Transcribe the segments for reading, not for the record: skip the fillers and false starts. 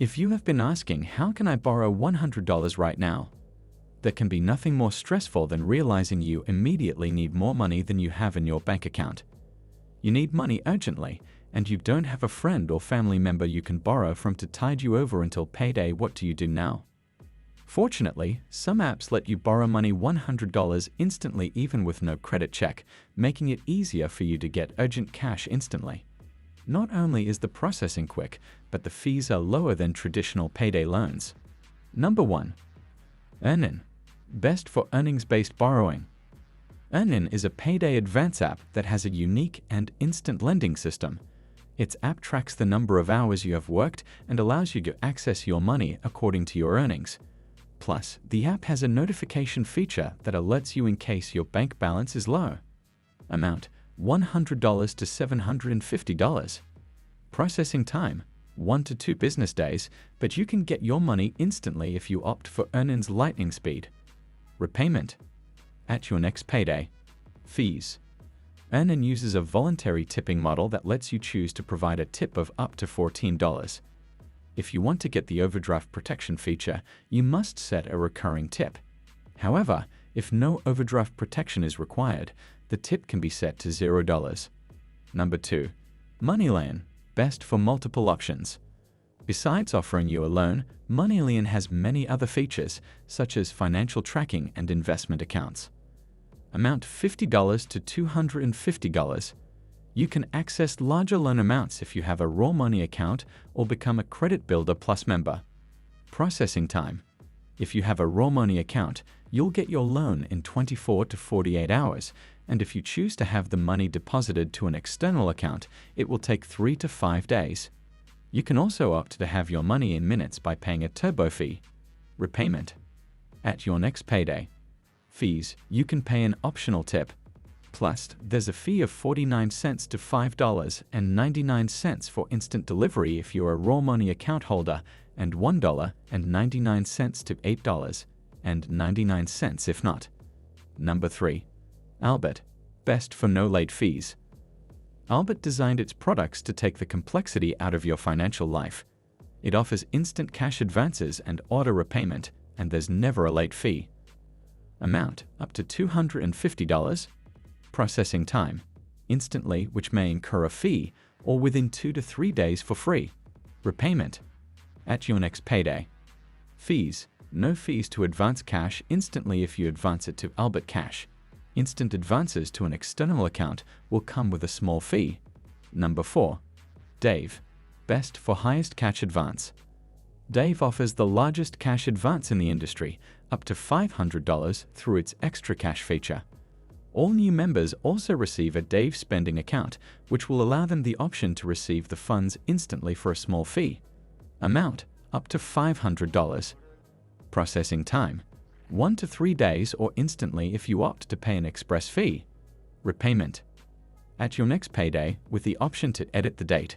If you have been asking, how can I borrow $100 right now? There can be nothing more stressful than realizing you immediately need more money than you have in your bank account. You need money urgently, and you don't have a friend or family member you can borrow from to tide you over until payday. What do you do now? Fortunately, some apps let you borrow money $100 instantly even with no credit check, making it easier for you to get urgent cash instantly. Not only is the processing quick, but the fees are lower than traditional payday loans. Number 1. Earnin. Best for earnings-based borrowing. Earnin is a payday advance app that has a unique and instant lending system. Its app tracks the number of hours you have worked and allows you to access your money according to your earnings. Plus, the app has a notification feature that alerts you in case your bank balance is low. Amount: $100 to $750. Processing time: 1 to 2 business days, but you can get your money instantly if you opt for Earnin's lightning speed. Repayment: at your next payday. Fees: Earnin uses a voluntary tipping model that lets you choose to provide a tip of up to $14. If you want to get the overdraft protection feature, you must set a recurring tip. However, if no overdraft protection is required, the tip can be set to $0. Number 2. Moneylan. Best for multiple options. Besides offering you a loan, Moneylan has many other features, such as financial tracking and investment accounts. Amount: $50 to $250. You can access larger loan amounts if you have a raw money account or become a Credit Builder Plus member. Processing time: if you have a raw money account, you'll get your loan in 24 to 48 hours, and if you choose to have the money deposited to an external account, it will take 3 to 5 days. You can also opt to have your money in minutes by paying a turbo fee. Repayment: at your next payday. Fees: you can pay an optional tip. Plus, there's a fee of 49 cents to $5.99 for instant delivery if you're a raw money account holder, and $1.99 to $8.99 if not. Number 3. Albert. Best for no late fees. Albert designed its products to take the complexity out of your financial life. It offers instant cash advances and auto repayment, and there's never a late fee. Amount: up to $250. Processing time: instantly, which may incur a fee, or within 2 to 3 days for free. Repayment: at your next payday. Fees: no fees to advance cash instantly if you advance it to Albert Cash. Instant advances to an external account will come with a small fee. Number 4. Dave. Best for highest cash advance. Dave offers the largest cash advance in the industry, up to $500 through its extra cash feature. All new members also receive a Dave spending account, which will allow them the option to receive the funds instantly for a small fee. Amount: up to $500. Processing time: 1 to 3 days or instantly if you opt to pay an express fee. Repayment: at your next payday with the option to edit the date.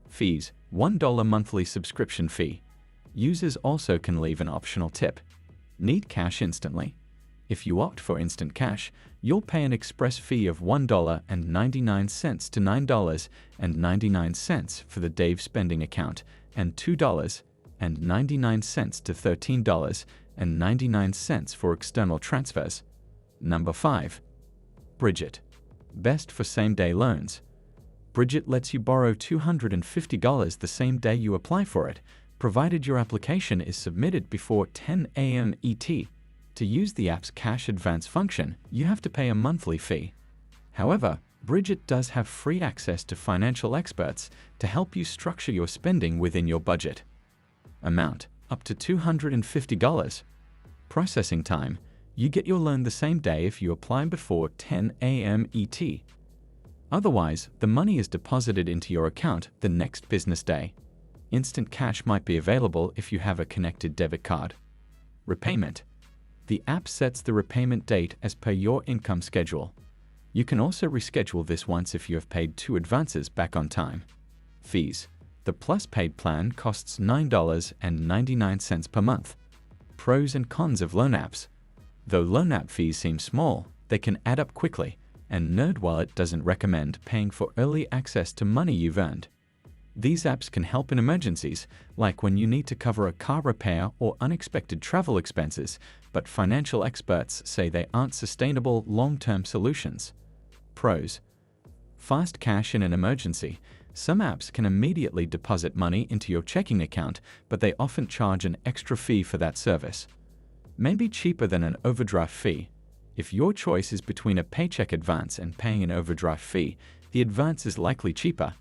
Fees: $1 monthly subscription fee. Users also can leave an optional tip. Need cash instantly? If you opt for instant cash, you'll pay an express fee of $1.99 to $9.99 for the Dave spending account and $2.99 to $13.99 for external transfers. Number 5. Bridget. Best for same-day loans. Bridget lets you borrow $250 the same day you apply for it, provided your application is submitted before 10 a.m. ET. To use the app's cash advance function, you have to pay a monthly fee. However, Bridget does have free access to financial experts to help you structure your spending within your budget. Amount: up to $250. Processing time: you get your loan the same day if you apply before 10 a.m. ET. Otherwise, the money is deposited into your account the next business day. Instant cash might be available if you have a connected debit card. Repayment: the app sets the repayment date as per your income schedule. You can also reschedule this once if you have paid 2 advances back on time. Fees: the Plus paid plan costs $9.99 per month. Pros and cons of loan apps. Though loan app fees seem small, they can add up quickly, and NerdWallet doesn't recommend paying for early access to money you've earned. These apps can help in emergencies, like when you need to cover a car repair or unexpected travel expenses, but financial experts say they aren't sustainable long-term solutions. Pros: fast cash in an emergency. Some apps can immediately deposit money into your checking account, but they often charge an extra fee for that service. Maybe cheaper than an overdraft fee. If your choice is between a paycheck advance and paying an overdraft fee, the advance is likely cheaper.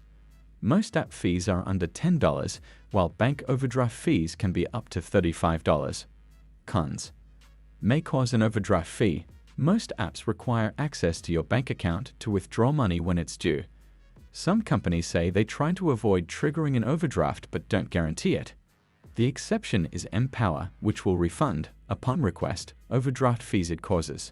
Most app fees are under $10, while bank overdraft fees can be up to $35. Cons: may cause an overdraft fee. Most apps require access to your bank account to withdraw money when it's due. Some companies say they try to avoid triggering an overdraft but don't guarantee it. The exception is Empower, which will refund, upon request, overdraft fees it causes.